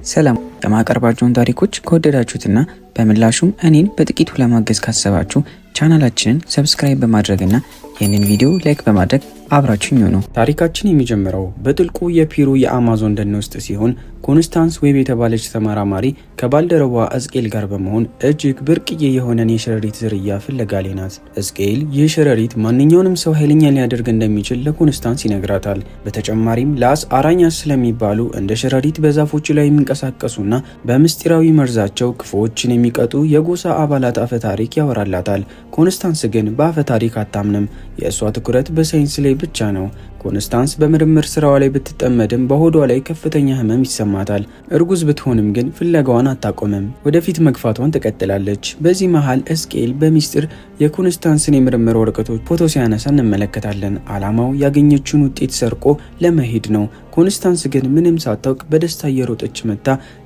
ሰላም የማቀርባቸውን ታሪኮች ከወደዳችሁትና በምላሹም እኔን በጥቂቱ ለማገዝ ካሰባችሁ ቻናላችንን ሰብስክራይብ በማድረግና ይህንን ቪዲዮ ላይክ በማድረግ አብራችሁኝ ሁኑ። ታሪካችን የሚጀምረው በጥልቁ የፔሩ የአማዞን ደን ውስጥ ሲሆን ኮንስታንስ ዌብ የተባለች ተመራማሪ ከባልደረቧ እስቄል ጋር በመሆን እጅግ ብርቅዬ የሆነን የሸረሪት ዝርያ ፍለጋ ላይ ናት። እስቄል ይህ ሸረሪት ማንኛውንም ሰው ኃይለኛ ሊያደርግ እንደሚችል ለኮንስታንስ ይነግራታል። በተጨማሪም ላስ አራኛስ ስለሚባሉ እንደ ሸረሪት በዛፎች ላይ የሚንቀሳቀሱና በምስጢራዊ መርዛቸው ክፉዎችን የሚቀጡ የጎሳ አባላት አፈ ታሪክ ያወራላታል። ኮንስታንስ ግን በአፈ ታሪክ አታምንም። የእሷ ትኩረት በሳይንስ ላይ ብቻ ነው። ኮንስታንስ በምርምር ስራዋ ላይ ብትጠመድም በሆዷ ላይ ከፍተኛ ህመም ይሰማታል። እርጉዝ ብትሆንም ግን ፍለጋዋን አታቆምም። ወደፊት መግፋቷን ትቀጥላለች። በዚህ መሃል እስቄል በሚስጥር የኮንስታንስን የምርምር ወረቀቶች ፎቶ ሲያነሳ እንመለከታለን። ዓላማው ያገኘችውን ውጤት ሰርቆ ለመሄድ ነው። ኮንስታንስ ግን ምንም ሳታውቅ በደስታ እየሮጠች መጣ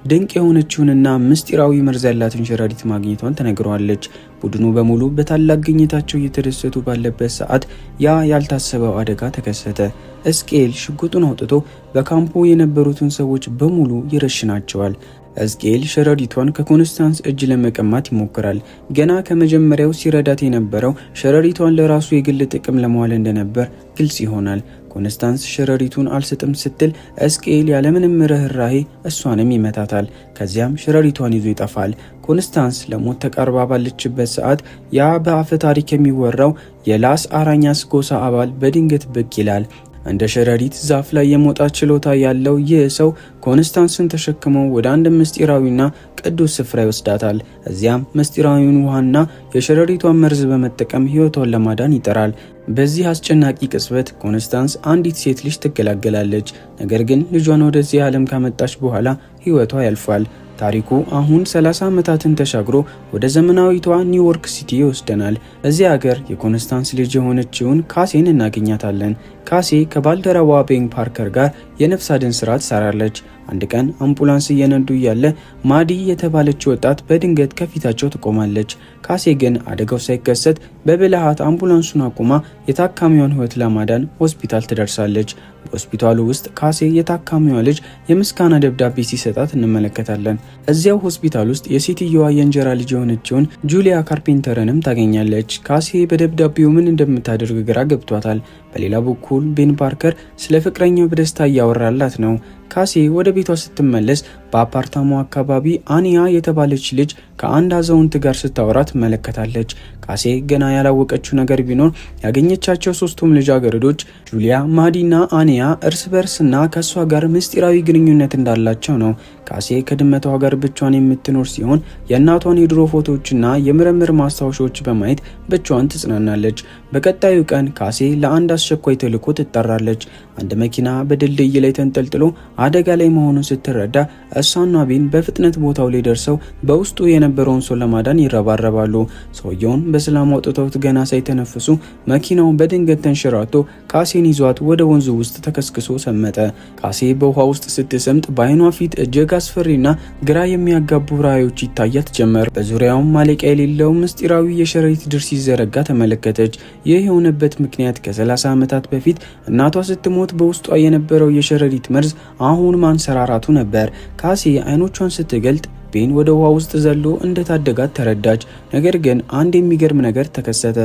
ድንቅ የሆነችውንና ምስጢራዊ መርዝ ያላትን ሸረሪት ማግኘቷን ተነግረዋለች። ቡድኑ በሙሉ በታላቅ ግኝታቸው እየተደሰቱ ባለበት ሰዓት ያ ያልታሰበው አደጋ ተከሰተ። እስቄል ሽጉጡን አውጥቶ በካምፑ የነበሩትን ሰዎች በሙሉ ይረሽናቸዋል። እስቄል ሸረሪቷን ከኮንስታንስ እጅ ለመቀማት ይሞክራል። ገና ከመጀመሪያው ሲረዳት የነበረው ሸረሪቷን ለራሱ የግል ጥቅም ለማዋል እንደነበር ግልጽ ይሆናል። ኮንስታንስ ሸረሪቱን አልሰጥም ስትል እስቄል ያለምንም ርህራሄ እሷንም ይመታታል። ከዚያም ሸረሪቷን ይዞ ይጠፋል። ኮንስታንስ ለሞት ተቃርባ ባለችበት ሰዓት ያ በአፈ ታሪክ የሚወራው የላስ አራኛስ ጎሳ አባል በድንገት ብቅ ይላል። እንደ ሸረሪት ዛፍ ላይ የመውጣት ችሎታ ያለው ይህ ሰው ኮንስታንስን ተሸክሞ ወደ አንድ ምስጢራዊና ቅዱስ ስፍራ ይወስዳታል። እዚያም ምስጢራዊውን ውሃና የሸረሪቷን መርዝ በመጠቀም ሕይወቷን ለማዳን ይጠራል። በዚህ አስጨናቂ ቅጽበት ኮንስታንስ አንዲት ሴት ልጅ ትገላገላለች። ነገር ግን ልጇን ወደዚህ ዓለም ካመጣች በኋላ ሕይወቷ ያልፋል። ታሪኩ አሁን 30 ዓመታትን ተሻግሮ ወደ ዘመናዊቷ ኒውዮርክ ሲቲ ይወስደናል። እዚህ ሀገር የኮንስታንስ ልጅ የሆነችውን ካሴን እናገኛታለን። ካሴ ከባልደረባዋ ቤን ፓርከር ጋር የነፍስ አድን ስራ ትሰራለች። አንድ ቀን አምቡላንስ እየነዱ እያለ ማዲ የተባለች ወጣት በድንገት ከፊታቸው ትቆማለች። ካሴ ግን አደጋው ሳይከሰት በብልሃት አምቡላንሱን አቁማ የታካሚዋን ሕይወት ለማዳን ሆስፒታል ትደርሳለች። በሆስፒታሉ ውስጥ ካሴ የታካሚዋ ልጅ የምስጋና ደብዳቤ ሲሰጣት እንመለከታለን። እዚያው ሆስፒታል ውስጥ የሴትየዋ የእንጀራ ልጅ የሆነችውን ጁሊያ ካርፔንተርንም ታገኛለች። ካሴ በደብዳቤው ምን እንደምታደርግ ግራ ገብቷታል። በሌላ በኩል ቤን ፓርከር ስለ ፍቅረኛው በደስታ እያወራላት ነው። ካሴ ወደ ቤቷ ስትመለስ በአፓርታማው አካባቢ አኒያ የተባለች ልጅ ከአንድ አዛውንት ጋር ስታወራ ትመለከታለች። ካሴ ገና ያላወቀችው ነገር ቢኖር ያገኘቻቸው ሶስቱም ልጃገረዶች ጁሊያ፣ ማዲና አኒያ እርስ በርስና ከሷ ጋር ምስጢራዊ ግንኙነት እንዳላቸው ነው። ካሴ ከድመቷ ጋር ብቻዋን የምትኖር ሲሆን የእናቷን የድሮ ፎቶዎችና የምርምር ማስታወሻዎች በማየት ብቻዋን ትጽናናለች። በቀጣዩ ቀን ካሴ ለአንድ አስቸኳይ ተልዕኮ ትጠራለች። አንድ መኪና በድልድይ ላይ ተንጠልጥሎ አደጋ ላይ መሆኑን ስትረዳ እሷና ቤን በፍጥነት ቦታው ላይ ደርሰው በውስጡ የነበረውን ሰው ለማዳን ይረባረባሉ። ሰውየውን በሰላም አውጥተውት ገና ሳይተነፍሱ መኪናው በድንገት ተንሸራቶ ካሴን ይዟት ወደ ወንዙ ውስጥ ተከስክሶ ሰመጠ። ካሴ በውሃ ውስጥ ስትሰምጥ በአይኗ ፊት እጅግ አስፈሪና ግራ የሚያጋቡ ራእዮች ይታያት ጀመር። በዙሪያውም ማለቂያ የሌለው ምስጢራዊ የሸረሪት ድር ሲዘረጋ ተመለከተች። ይህ የሆነበት ምክንያት ከ30 ዓመታት በፊት እናቷ ስትሞት በውስጧ የነበረው የሸረሪት መርዝ አሁን ማንሰራራቱ ነበር። ካሴ አይኖቿን ስትገልጥ ቤን ወደ ውሃ ውስጥ ዘሎ እንደታደጋት ተረዳች። ነገር ግን አንድ የሚገርም ነገር ተከሰተ።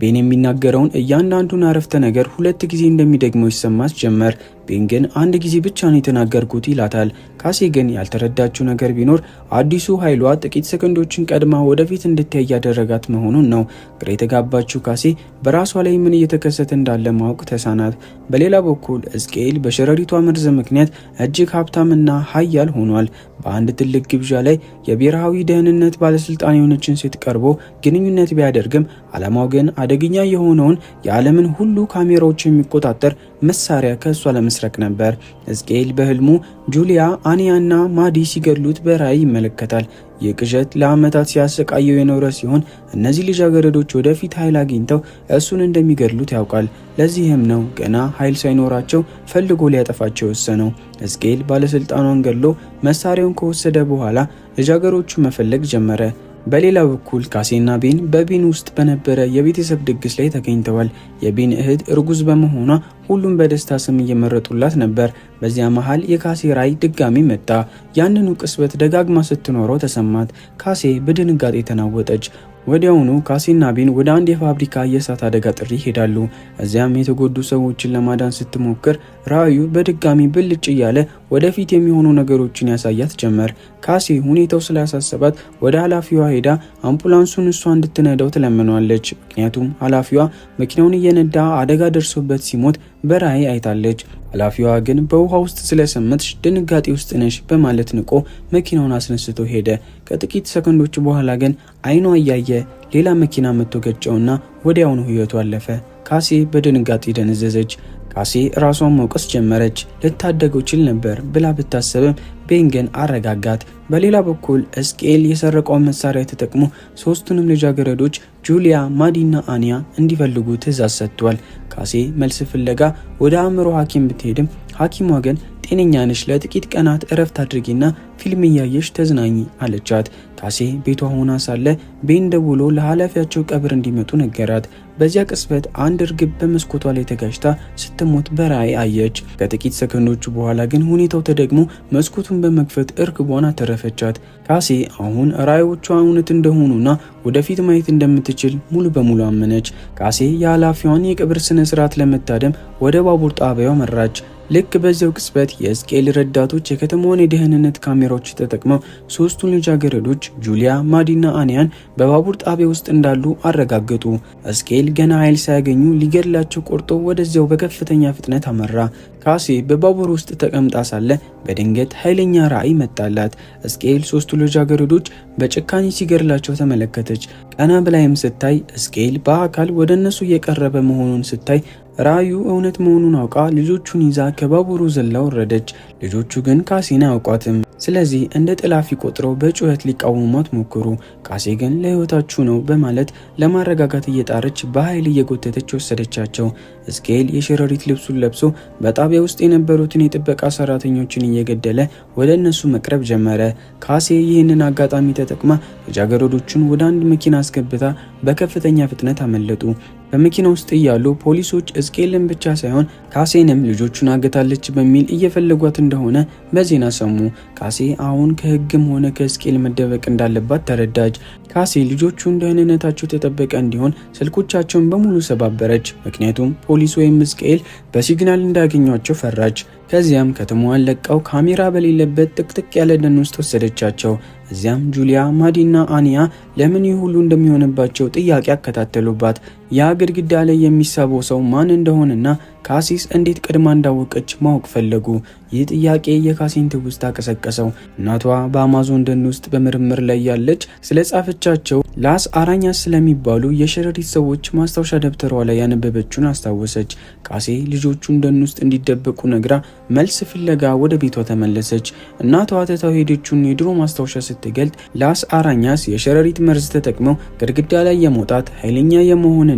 ቤን የሚናገረውን እያንዳንዱን አረፍተ ነገር 2 ጊዜ እንደሚደግመው ይሰማት ጀመር። ቤን ግን አንድ ጊዜ ብቻ ነው የተናገርኩት ይላታል። ካሴ ግን ያልተረዳችው ነገር ቢኖር አዲሱ ኃይሏ ጥቂት ሰከንዶችን ቀድማ ወደፊት እንድታይ ያደረጋት መሆኑን ነው። ግራ የተጋባችው ካሴ በራሷ ላይ ምን እየተከሰተ እንዳለ ማወቅ ተሳናት። በሌላ በኩል እስቄል በሸረሪቷ መርዝ ምክንያት እጅግ ሀብታምና ኃያል ሆኗል። በአንድ ትልቅ ግብዣ ላይ የብሔራዊ ደህንነት ባለስልጣን የሆነችን ሴት ቀርቦ ግንኙነት ቢያደርግም ዓላማው ግን አደገኛ የሆነውን የዓለምን ሁሉ ካሜራዎች የሚቆጣጠር መሳሪያ ከእሷ ለመስረቅ ነበር። እስቄል በህልሙ ጁሊያ፣ አኒያና ማዲ ሲገድሉት በራእይ ይመለከታል። ይህ ቅዠት ለዓመታት ሲያሰቃየው የኖረ ሲሆን እነዚህ ልጃገረዶች ወደፊት ኃይል አግኝተው እሱን እንደሚገድሉት ያውቃል። ለዚህም ነው ገና ኃይል ሳይኖራቸው ፈልጎ ሊያጠፋቸው የወሰነው። እስቄል ባለስልጣኗን ገድሎ መሳሪያውን ከወሰደ በኋላ ልጃገረዶቹ መፈለግ ጀመረ። በሌላ በኩል ካሴና ቤን በቤን ውስጥ በነበረ የቤተሰብ ድግስ ላይ ተገኝተዋል። የቤን እህት እርጉዝ በመሆኗ ሁሉም በደስታ ስም እየመረጡላት ነበር። በዚያ መሃል የካሴ ራዕይ ድጋሚ መጣ። ያንኑ ቅስበት ደጋግማ ስትኖረው ተሰማት። ካሴ በድንጋጤ ተናወጠች። ወዲያውኑ ካሴና ቤን ወደ አንድ የፋብሪካ የእሳት አደጋ ጥሪ ይሄዳሉ። እዚያም የተጎዱ ሰዎችን ለማዳን ስትሞክር ራዕዩ በድጋሚ ብልጭ እያለ ወደፊት የሚሆኑ ነገሮችን ያሳያት ጀመር። ካሴ ሁኔታው ስላሳሰባት ወደ ኃላፊዋ ሄዳ አምቡላንሱን እሷ እንድትነዳው ትለምኗለች። ምክንያቱም ኃላፊዋ መኪናውን እየነዳ አደጋ ደርሶበት ሲሞት በራዕይ አይታለች። ኃላፊዋ ግን በውሃ ውስጥ ስለሰመጥሽ ድንጋጤ ውስጥ ነሽ በማለት ንቆ መኪናውን አስነስቶ ሄደ። ከጥቂት ሰከንዶች በኋላ ግን አይኗ እያየ ሌላ መኪና መጥቶ ገጨውና ወዲያውኑ ህይወቱ አለፈ። ካሴ በድንጋጤ ደነዘዘች። ካሴ ራሷን መውቀስ ጀመረች። ልታደገው ችል ነበር ብላ ብታሰብም ቤን ግን አረጋጋት። በሌላ በኩል እስቄል የሰረቀውን መሳሪያ ተጠቅሞ ሶስቱንም ልጃገረዶች ጁሊያ፣ ማዲና አኒያ እንዲፈልጉ ትዕዛዝ ሰጥቷል። ካሴ መልስ ፍለጋ ወደ አእምሮ ሐኪም ብትሄድም ሐኪሟ ግን ጤነኛ ነሽ፣ ለጥቂት ቀናት እረፍት አድርጊና ፊልም እያየሽ ተዝናኚ አለቻት። ካሴ ቤቷ ሆና ሳለ ቤን ደውሎ ለኃላፊያቸው ቀብር እንዲመጡ ነገራት። በዚያ ቅጽበት አንድ እርግብ በመስኮቷ ላይ ተጋጭታ ስትሞት በራዕይ አየች። ከጥቂት ሰከንዶች በኋላ ግን ሁኔታው ተደግሞ መስኮቱን በመክፈት እርግቧን አተረፈቻት። ካሴ አሁን ራዕዮቿ እውነት እንደሆኑና ወደፊት ማየት እንደምትችል ሙሉ በሙሉ አመነች። ካሴ የኃላፊዋን የቀብር ስነ ስርዓት ለመታደም ወደ ባቡር ጣቢያው መራች። ልክ በዚያው ቅጽበት የእስቄል ረዳቶች የከተማውን የደህንነት ካሜራዎች ተጠቅመው ሶስቱን ልጃገረዶች ጁሊያ፣ ማዲና አኒያን በባቡር ጣቢያ ውስጥ እንዳሉ አረጋገጡ። እስቄል ገና ኃይል ሳያገኙ ሊገድላቸው ቆርጦ ወደዚያው በከፍተኛ ፍጥነት አመራ። ካሴ በባቡር ውስጥ ተቀምጣ ሳለ በድንገት ኃይለኛ ራዕይ መጣላት። እስቄል ሶስቱ ልጃገረዶች በጭካኔ ሲገድላቸው ተመለከተች። ቀና ብላይም ስታይ እስቄል በአካል ወደ እነሱ እየቀረበ መሆኑን ስታይ ራዕዩ እውነት መሆኑን አውቃ ልጆቹን ይዛ ከባቡሩ ዘላ ወረደች። ልጆቹ ግን ካሴን አያውቋትም። ስለዚህ እንደ ጠላፊ ቆጥረው በጩኸት ሊቃወሟት ሞክሩ። ካሴ ግን ለህይወታችሁ ነው በማለት ለማረጋጋት እየጣረች በኃይል እየጎተተች ወሰደቻቸው። እስቄል የሸረሪት ልብሱን ለብሶ በጣቢያ ውስጥ የነበሩትን የጥበቃ ሰራተኞችን እየገደለ ወደ እነሱ መቅረብ ጀመረ። ካሴ ይህንን አጋጣሚ ተጠቅማ ልጃገረዶቹን ወደ አንድ መኪና አስገብታ በከፍተኛ ፍጥነት አመለጡ። በመኪና ውስጥ እያሉ ፖሊሶች እስቄልን ብቻ ሳይሆን ካሴንም ልጆቹን አገታለች በሚል እየፈለጓት እንደሆነ በዜና ሰሙ። ካሴ አሁን ከህግም ሆነ ከእስቄል መደበቅ እንዳለባት ተረዳች። ካሴ ልጆቹን ደህንነታቸው ተጠበቀ እንዲሆን ስልኮቻቸውን በሙሉ ሰባበረች። ምክንያቱም ፖሊስ ወይም እስቄል በሲግናል እንዳያገኟቸው ፈራች። ከዚያም ከተማዋን ለቀው ካሜራ በሌለበት ጥቅጥቅ ያለ ደን ውስጥ ወሰደቻቸው። እዚያም ጁሊያ፣ ማዲና አኒያ ለምን ይህ ሁሉ እንደሚሆንባቸው ጥያቄ አከታተሉባት። ያ ግድግዳ ላይ የሚሳበው ሰው ማን እንደሆነና ካሴስ እንዴት ቀድማ እንዳወቀች ማወቅ ፈለጉ። ይህ ጥያቄ የካሴን ትውስታ ቀሰቀሰው። እናቷ በአማዞን ደን ውስጥ በምርምር ላይ ያለች ስለ ጻፈቻቸው ላስ አራኛስ ስለሚባሉ የሸረሪት ሰዎች ማስታወሻ ደብተሯ ላይ ያነበበችውን አስታወሰች። ካሴ ልጆቹን ደን ውስጥ እንዲደበቁ ነግራ መልስ ፍለጋ ወደ ቤቷ ተመለሰች። እናቷ ትታው ሄደችውን የድሮ ማስታወሻ ስትገልጥ ላስ አራኛስ የሸረሪት መርዝ ተጠቅመው ግድግዳ ላይ የመውጣት ኃይለኛ የመሆንና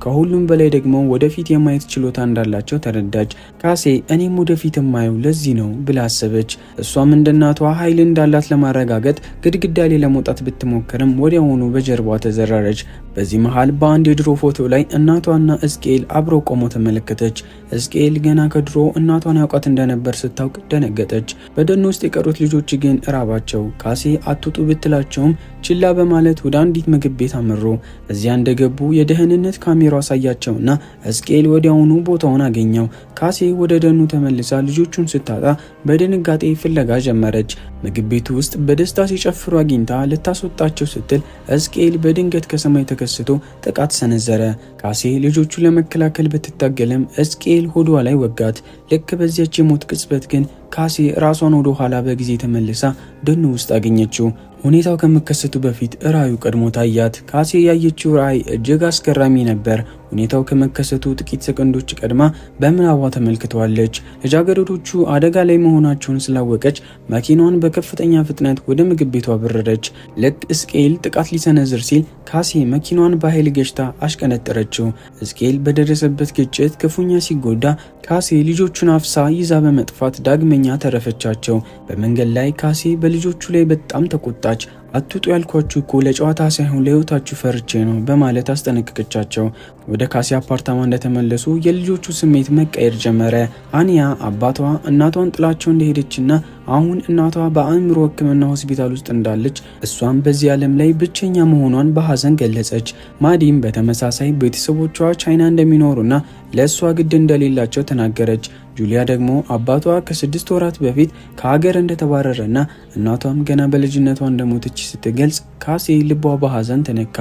ከሁሉም በላይ ደግሞ ወደፊት የማየት ችሎታ እንዳላቸው ተረዳች። ካሴ እኔም ወደፊት የማየው ለዚህ ነው ብላ አሰበች። እሷም እንደ እናቷ ኃይል እንዳላት ለማረጋገጥ ግድግዳ ላይ ለመውጣት ብትሞክርም ወዲያውኑ በጀርባዋ ተዘረረች። በዚህ መሃል በአንድ የድሮ ፎቶ ላይ እናቷና እስቄል አብረው ቆመው ተመለከተች። እስቄል ገና ከድሮ እናቷን ያውቃት እንደነበር ስታውቅ ደነገጠች። በደን ውስጥ የቀሩት ልጆች ግን እራባቸው። ካሴ አትውጡ ብትላቸውም ችላ በማለት ወደ አንዲት ምግብ ቤት አመሩ። እዚያ እንደገቡ የደህንነት ካሜራው አሳያቸውና እስቄል ወዲያውኑ ቦታውን አገኘው። ካሴ ወደ ደኑ ተመልሳ ልጆቹን ስታጣ በድንጋጤ ፍለጋ ጀመረች። ምግብ ቤቱ ውስጥ በደስታ ሲጨፍሩ አግኝታ ልታስወጣቸው ስትል እስቄል በድንገት ከሰማይ ተከስቶ ጥቃት ሰነዘረ። ካሴ ልጆቹን ለመከላከል ብትታገልም እስቄል ሆዷ ላይ ወጋት። ልክ በዚያች የሞት ቅጽበት ግን ካሴ ራሷን ወደ ኋላ በጊዜ ተመልሳ ደኑ ውስጥ አገኘችው። ሁኔታው ከመከሰቱ በፊት ራዕዩ ቀድሞ ታያት። ካሴ ያየችው ራዕይ እጅግ አስገራሚ ነበር። ሁኔታው ከመከሰቱ ጥቂት ሰከንዶች ቀድማ በምናቧ ተመልክተዋለች። ልጃገረዶቹ አደጋ ላይ መሆናቸውን ስላወቀች መኪናዋን በከፍተኛ ፍጥነት ወደ ምግብ ቤቷ በረረች። ልክ እስቄል ጥቃት ሊሰነዝር ሲል ካሴ መኪናዋን በኃይል ገጭታ አሽቀነጠረችው። እስቄል በደረሰበት ግጭት ክፉኛ ሲጎዳ ካሴ ልጆቹን አፍሳ ይዛ በመጥፋት ዳግመኛ ተረፈቻቸው። በመንገድ ላይ ካሴ በልጆቹ ላይ በጣም ተቆጣች። አትውጡ ያልኳችሁ እኮ ለጨዋታ ሳይሆን ለህይወታችሁ ፈርቼ ነው በማለት አስጠነቀቀቻቸው። ወደ ካሴ አፓርታማ እንደተመለሱ የልጆቹ ስሜት መቀየር ጀመረ። አኒያ አባቷ እናቷን ጥላቸው እንደሄደችና አሁን እናቷ በአእምሮ ሕክምና ሆስፒታል ውስጥ እንዳለች እሷም በዚህ ዓለም ላይ ብቸኛ መሆኗን በሐዘን ገለጸች። ማዲም በተመሳሳይ ቤተሰቦቿ ቻይና እንደሚኖሩና ለእሷ ግድ እንደሌላቸው ተናገረች። ጁሊያ ደግሞ አባቷ ከ6 ወራት በፊት ከሀገር እንደተባረረና እናቷም ገና በልጅነቷ እንደሞተች ስትገልጽ ካሴ ልቧ በሐዘን ተነካ።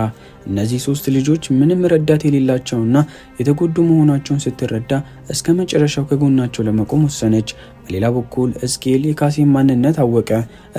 እነዚህ 3 ልጆች ምንም ረዳት የሌላቸውና የተጎዱ መሆናቸውን ስትረዳ እስከ መጨረሻው ከጎናቸው ለመቆም ወሰነች። በሌላ በኩል እስኬል የካሴን ማንነት አወቀ።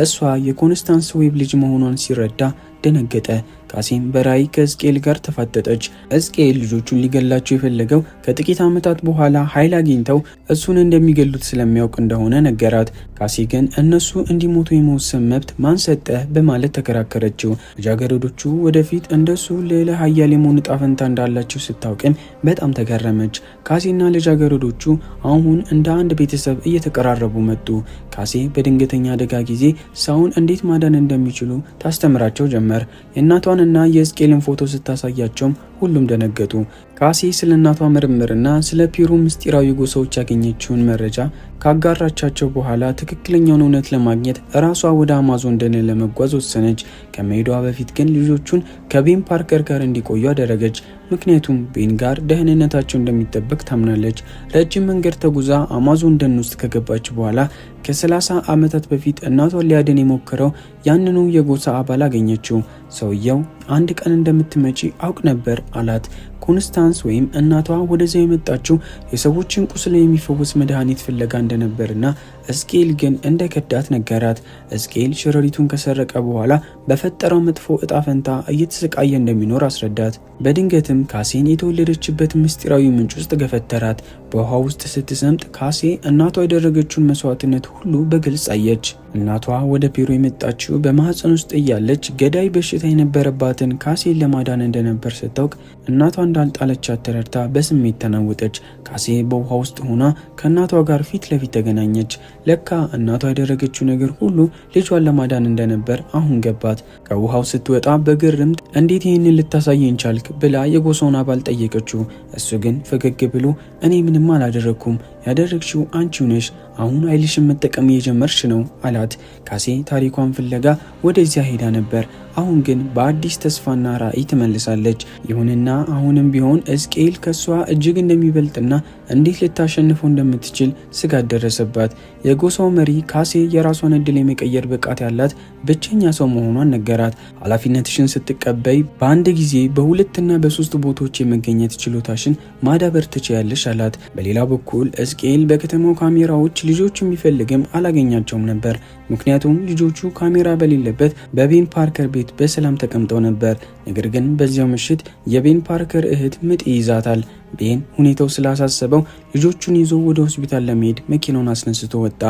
እሷ የኮንስታንስ ዌብ ልጅ መሆኗን ሲረዳ ደነገጠ። ካሴም በራይ ከእስኬል ጋር ተፋጠጠች። እስኬል ልጆቹን ሊገላቸው የፈለገው ከጥቂት ዓመታት በኋላ ኃይል አግኝተው እሱን እንደሚገሉት ስለሚያውቅ እንደሆነ ነገራት። ካሴ ግን እነሱ እንዲሞቱ የመወሰን መብት ማን ሰጠ በማለት ተከራከረችው። ልጃገረዶቹ ወደፊት እንደሱ ሌላ ኃያል የመሆን ዕጣ ፈንታ እንዳላቸው ስታውቅም በጣም ተገረመች። ካሴና ልጃገረዶቹ አሁን እንደ አንድ ቤተሰብ እየተቀራረቡ መጡ። ካሴ በድንገተኛ አደጋ ጊዜ ሰውን እንዴት ማዳን እንደሚችሉ ታስተምራቸው ጀመር። የእናቷንና የእስኬልን ፎቶ ስታሳያቸውም ሁሉም ደነገጡ። ካሴ ስለ እናቷ ምርምርና ስለ ፒሩ ምስጢራዊ ጎሳዎች ያገኘችውን መረጃ ካጋራቻቸው በኋላ ትክክለኛውን እውነት ለማግኘት ራሷ ወደ አማዞን ደን ለመጓዝ ወሰነች። ከመሄዷ በፊት ግን ልጆቹን ከቤን ፓርከር ጋር እንዲቆዩ አደረገች። ምክንያቱም ቤን ጋር ደህንነታቸው እንደሚጠበቅ ታምናለች። ረጅም መንገድ ተጉዛ አማዞን ደን ውስጥ ከገባች በኋላ ከ30 ዓመታት በፊት እናቷን ሊያድን የሞከረው ያንኑ የጎሳ አባል አገኘችው። ሰውየው አንድ ቀን እንደምትመጪ አውቅ ነበር አላት። ኮንስታንስ ወይም እናቷ ወደዚያ የመጣችው የሰዎችን ቁስል የሚፈውስ መድኃኒት ፍለጋ እንደነበርና እስኬል ግን እንደ ከዳት ነገራት። እስኬል ሸረሪቱን ከሰረቀ በኋላ በፈጠረው መጥፎ እጣ ፈንታ እየተሰቃየ እንደሚኖር አስረዳት። በድንገትም ካሴን የተወለደችበት ምስጢራዊ ምንጭ ውስጥ ገፈተራት። በውሃ ውስጥ ስትሰምጥ ካሴ እናቷ ያደረገችውን መስዋዕትነት ሁሉ በግልጽ አየች። እናቷ ወደ ፔሩ የመጣችው በማህፀን ውስጥ እያለች ገዳይ በሽታ የነበረባትን ካሴን ለማዳን እንደነበር ስታውቅ እናቷ እንዳልጣለቻት ተረድታ በስሜት ተናወጠች። ካሴ በውሃ ውስጥ ሆና ከእናቷ ጋር ፊት ለፊት ተገናኘች። ለካ እናቷ ያደረገችው ነገር ሁሉ ልጇን ለማዳን እንደነበር አሁን ገባት። ከውሃው ስትወጣ በግርምት እንዴት ይህንን ልታሳየኝ ቻልክ ብላ የጎሳውን አባል ጠየቀችው። እሱ ግን ፈገግ ብሎ እኔ ምንም አላደረግኩም፣ ያደረግሽው አንቺው ነሽ፣ አሁን ኃይልሽን መጠቀም እየጀመርሽ ነው አላት። ካሴ ታሪኳን ፍለጋ ወደዚያ ሄዳ ነበር። አሁን ግን በአዲስ ተስፋና ራዕይ ትመልሳለች። ይሁንና አሁንም ቢሆን እስኬል ከሷ እጅግ እንደሚበልጥና እንዴት ልታሸንፈው እንደምትችል ስጋት ደረሰባት። የጎሳው መሪ ካሴ የራሷን እድል የመቀየር ብቃት ያላት ብቸኛ ሰው መሆኗን ነገራት። ኃላፊነትሽን ስትቀበይ በአንድ ጊዜ በ2 እና በ3 ቦታዎች የመገኘት ችሎታሽን ማዳበር ትችያለሽ አላት። በሌላ በኩል እስኬል በከተማው ካሜራዎች ልጆቹ የሚፈልግም አላገኛቸውም ነበር። ምክንያቱም ልጆቹ ካሜራ በሌለበት በቤን ፓርከር ቤት በሰላም ተቀምጠው ነበር። ነገር ግን በዚያው ምሽት የቤን ፓርከር እህት ምጥ ይይዛታል። ቤን ሁኔታው ስላሳሰበው ልጆቹን ይዞ ወደ ሆስፒታል ለመሄድ መኪናውን አስነስቶ ወጣ።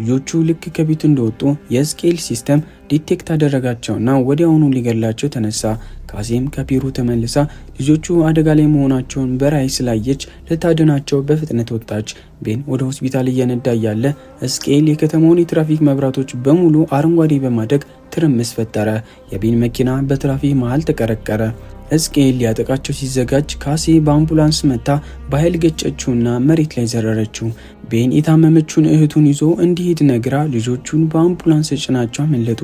ልጆቹ ልክ ከቤቱ እንደወጡ የስኬል ሲስተም ዲቴክት አደረጋቸውና ወዲያውኑ ሊገላቸው ተነሳ። ካሴም ከፔሩ ተመልሳ ልጆቹ አደጋ ላይ መሆናቸውን በራይ ስላየች ልታድናቸው በፍጥነት ወጣች። ቤን ወደ ሆስፒታል እየነዳ ያለ እስኬል የከተማውን የትራፊክ መብራቶች በሙሉ አረንጓዴ በማድረግ ትርምስ ፈጠረ። የቤን መኪና በትራፊክ መሃል ተቀረቀረ። እስኬል ሊያጠቃቸው ሲዘጋጅ ካሴ በአምቡላንስ መታ በኃይል ገጨችውና መሬት ላይ ዘረረችው። ቤን የታመመችውን እህቱን ይዞ እንዲሄድ ነግራ ልጆቹን በአምቡላንስ ጭናቸው አመለጡ።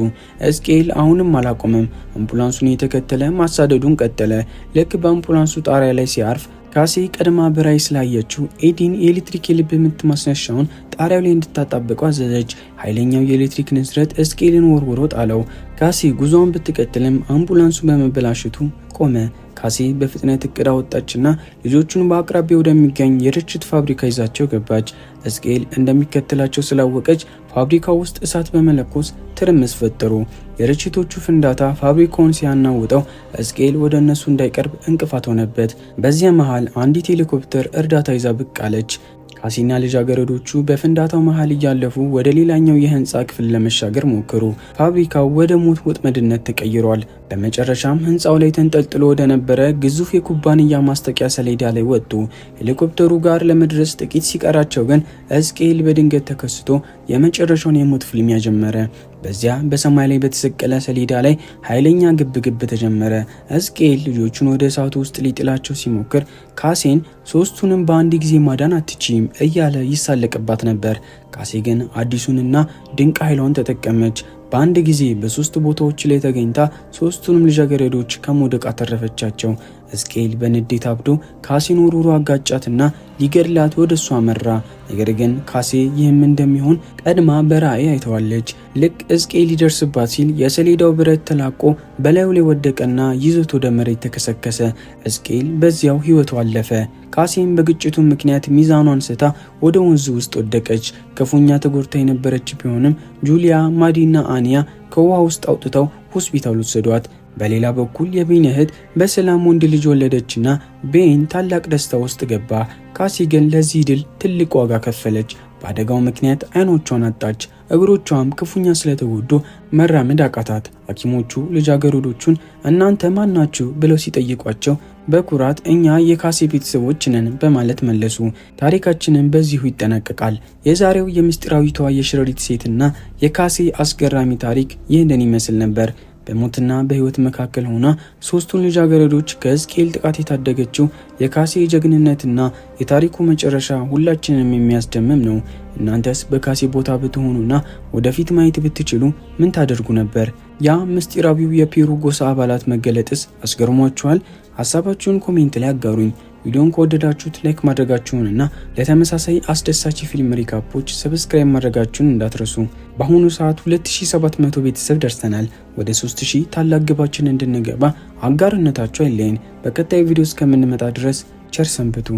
እስኬል አሁንም አላቆመም። አምቡላንሱን የተከተለ ማሳደዱን ቀጠለ። ልክ በአምቡላንሱ ጣሪያ ላይ ሲያርፍ ካሴ ቀድማ በራይ ስላየችው ኤዲን የኤሌክትሪክ የልብ ምት ማስነሻውን ጣሪያው ላይ እንድታጣበቀው አዘዘች። ኃይለኛው የኤሌክትሪክ ንዝረት እስኬልን ወርውሮ ጣለው። ካሴ ጉዞውን ብትቀጥልም አምቡላንሱ በመበላሸቱ ቆመ። ካሴ በፍጥነት እቅድ አወጣችና ልጆቹን በአቅራቢያ ወደሚገኝ የርችት ፋብሪካ ይዛቸው ገባች። እስኬል እንደሚከተላቸው ስላወቀች ፋብሪካው ውስጥ እሳት በመለኮስ ትርምስ ፈጠሩ። የርችቶቹ ፍንዳታ ፋብሪካውን ሲያናውጠው እስኬል ወደ እነሱ እንዳይቀርብ እንቅፋት ሆነበት። በዚያ መሃል አንዲት ሄሊኮፕተር እርዳታ ይዛ ብቅ አለች። ካሴና ልጃገረዶቹ በፍንዳታው መሃል እያለፉ ወደ ሌላኛው የህንፃ ክፍል ለመሻገር ሞከሩ። ፋብሪካው ወደ ሞት ወጥመድነት ተቀይሯል። በመጨረሻም ህንፃው ላይ ተንጠልጥሎ ወደ ነበረ ግዙፍ የኩባንያ ማስታወቂያ ሰሌዳ ላይ ወጡ። ሄሊኮፕተሩ ጋር ለመድረስ ጥቂት ሲቀራቸው ግን እስኬል በድንገት ተከስቶ የመጨረሻውን የሞት ፍልሚያ ጀመረ። በዚያ በሰማይ ላይ በተሰቀለ ሰሌዳ ላይ ኃይለኛ ግብግብ ተጀመረ። ሕዝቅኤል ልጆቹን ወደ እሳቱ ውስጥ ሊጥላቸው ሲሞክር ካሴን ሶስቱንም በአንድ ጊዜ ማዳን አትችይም እያለ ይሳለቅባት ነበር። ካሴ ግን አዲሱንና ድንቅ ኃይሏን ተጠቀመች። በአንድ ጊዜ በሶስት ቦታዎች ላይ ተገኝታ ሶስቱንም ልጃገረዶች ከመውደቅ አተረፈቻቸው። ሕዝቅኤል በንዴት አብዶ ካሴን ወርውሮ አጋጫትና ሊገድላት ወደ እሷ አመራ። ነገር ግን ካሴ ይህም እንደሚሆን ቀድማ በራእይ አይተዋለች። ልክ ሕዝቅኤል ሊደርስባት ሲል የሰሌዳው ብረት ተላቆ በላዩ ላይ ወደቀና ይዞት ወደ መሬት ተከሰከሰ። ሕዝቅኤል በዚያው ሕይወቱ አለፈ። ካሴም በግጭቱ ምክንያት ሚዛኗን ስታ ወደ ወንዙ ውስጥ ወደቀች። ክፉኛ ተጎድታ የነበረች ቢሆንም ጁሊያ፣ ማዲና አኒያ ከውሃ ውስጥ አውጥተው ሆስፒታል ወሰዷት። በሌላ በኩል የቤን እህት በሰላም ወንድ ልጅ ወለደችና ቤን ታላቅ ደስታ ውስጥ ገባ። ካሴ ግን ለዚህ ድል ትልቅ ዋጋ ከፈለች። በአደጋው ምክንያት አይኖቿን አጣች። እግሮቿም ክፉኛ ስለተጎዱ መራመድ አቃታት። ሐኪሞቹ ልጃገረዶቹን እናንተ ማን ናችሁ ብለው ሲጠይቋቸው በኩራት እኛ የካሴ ቤተሰቦች ነን በማለት መለሱ። ታሪካችንን በዚሁ ይጠናቀቃል። የዛሬው የምስጢራዊቷ የሸረሪት ሴትና የካሴ አስገራሚ ታሪክ ይህንን ይመስል ነበር። በሞትና በህይወት መካከል ሆና ሶስቱን ልጃገረዶች ከሕዝቅኤል ጥቃት የታደገችው የካሴ ጀግንነትና የታሪኩ መጨረሻ ሁላችንም የሚያስደምም ነው። እናንተስ በካሴ ቦታ ብትሆኑና ወደፊት ማየት ብትችሉ ምን ታደርጉ ነበር? ያ ምስጢራዊው የፔሩ ጎሳ አባላት መገለጥስ አስገርሟችኋል? ሐሳባችሁን ኮሜንት ላይ አጋሩኝ። ቪዲዮን ከወደዳችሁት ላይክ ማድረጋችሁንና ለተመሳሳይ አስደሳች ፊልም ሪካፖች ሰብስክራይብ ማድረጋችሁን እንዳትረሱ። በአሁኑ ሰዓት 2700 ቤተሰብ ደርሰናል። ወደ 3000 ታላቅ ግባችን እንድንገባ አጋርነታችሁ አይለየን። በቀጣይ ቪዲዮ እስከምንመጣ ድረስ ቸር ሰንብቱ።